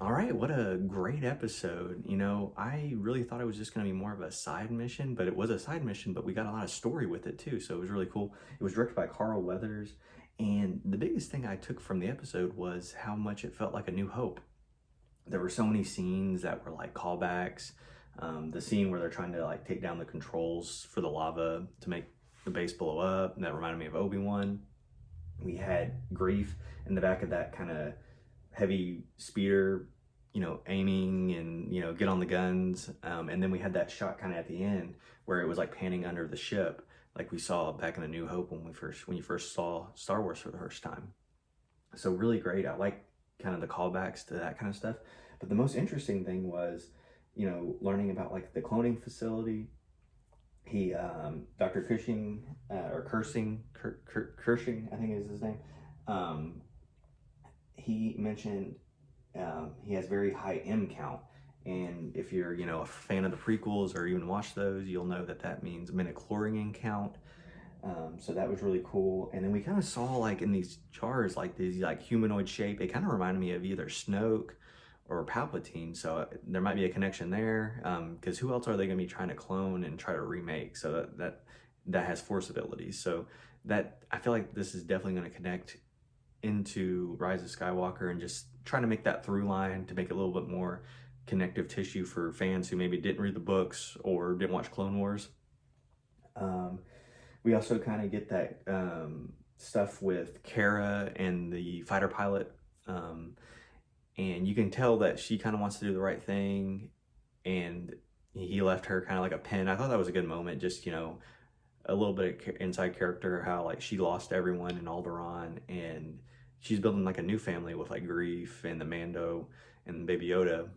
All right, what a great episode. I really thought it was just going to be more of a side mission, but it was a side mission, but we got a lot of story with it too. So it was really cool. It was directed by Carl Weathers. And the biggest thing I took from the episode was how much it felt like A New Hope. There were so many scenes that were like callbacks. The scene where they're trying to like take down the controls for the lava to make the base blow up, and that reminded me of Obi-Wan. We had Grief in the back of that kind of heavy speeder, aiming and, get on the guns. And then we had that shot kind of at the end where it was like panning under the ship, like we saw back in A New Hope when you first saw Star Wars for the first time. So really great. I like kind of the callbacks to that kind of stuff. But the most interesting thing was, learning about like the cloning facility. He, Dr. Cushing, or Kershing, I think is his name. He mentioned he has very high M count. And if you're, a fan of the prequels or even watched those, you'll know that that means midichlorian count. So that was really cool. And then we kind of saw like in these jars, like these like humanoid shape. It kind of reminded me of either Snoke or Palpatine. So there might be a connection there. Because who else are they going to be trying to clone and try to remake? So that has Force abilities. So that I feel like this is definitely going to connect into Rise of Skywalker and just trying to make that through line to make it a little bit more connective tissue for fans who maybe didn't read the books or didn't watch Clone Wars. We also kind of get that stuff with Kara and the fighter pilot. And you can tell that she kind of wants to do the right thing. And he left her kind of like a pin. I thought that was a good moment. Just, a little bit of inside character, how like she lost everyone in Alderaan and she's building like a new family with like Grief and the Mando and Baby Yoda.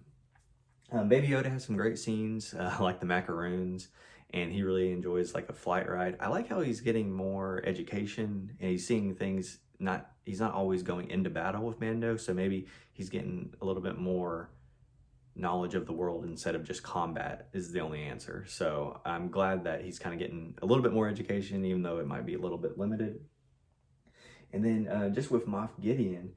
Baby Yoda has some great scenes, like the macaroons, and he really enjoys like a flight ride. I like how he's getting more education and he's seeing things. He's not always going into battle with Mando, so maybe he's getting a little bit more knowledge of the world instead of just combat is the only answer. So I'm glad that he's kind of getting a little bit more education, even though it might be a little bit limited. And then just with Moff Gideon,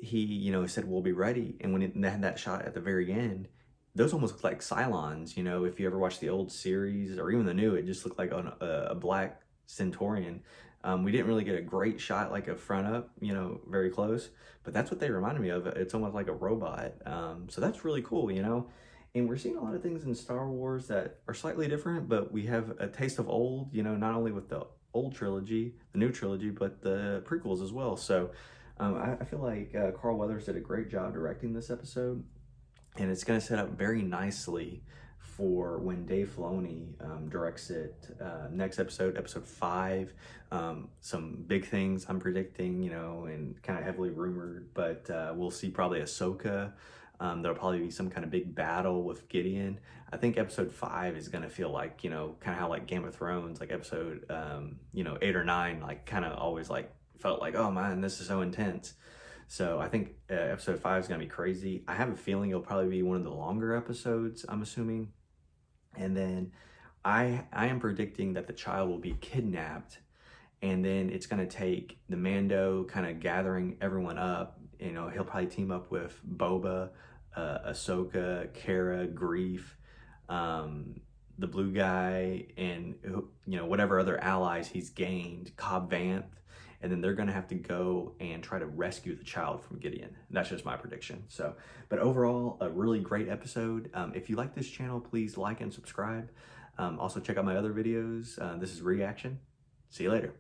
he, said, we'll be ready. And when they had that shot at the very end, those almost look like Cylons. If you ever watched the old series or even the new, it just looked like a black Centaurian. We didn't really get a great shot, like a front up, very close, but that's what they reminded me of. It's almost like a robot. So that's really cool, and we're seeing a lot of things in Star Wars that are slightly different, but we have a taste of old, not only with the old trilogy, the new trilogy, but the prequels as well. So I feel like Carl Weathers did a great job directing this episode, and it's going to set up very nicely for when Dave Filoni directs it. Next episode, episode 5, some big things I'm predicting, and kind of heavily rumored, but we'll see probably Ahsoka. There'll probably be some kind of big battle with Gideon. I think episode 5 is going to feel like, kind of how like Game of Thrones, like episode, 8 or 9, like kind of always like felt like, oh man, this is so intense. So I think episode 5 is going to be crazy. I have a feeling it'll probably be one of the longer episodes, I'm assuming. And then I am predicting that the child will be kidnapped, and then it's going to take the Mando kind of gathering everyone up. He'll probably team up with Boba, Ahsoka, Kara, Grief, the blue guy, and whatever other allies he's gained, Cobb Vanth, and then they're going to have to go and try to rescue the child from Gideon. That's just my prediction. So, but overall, a really great episode. If you like this channel, please like and subscribe. Also check out my other videos. This is Reaction. See you later.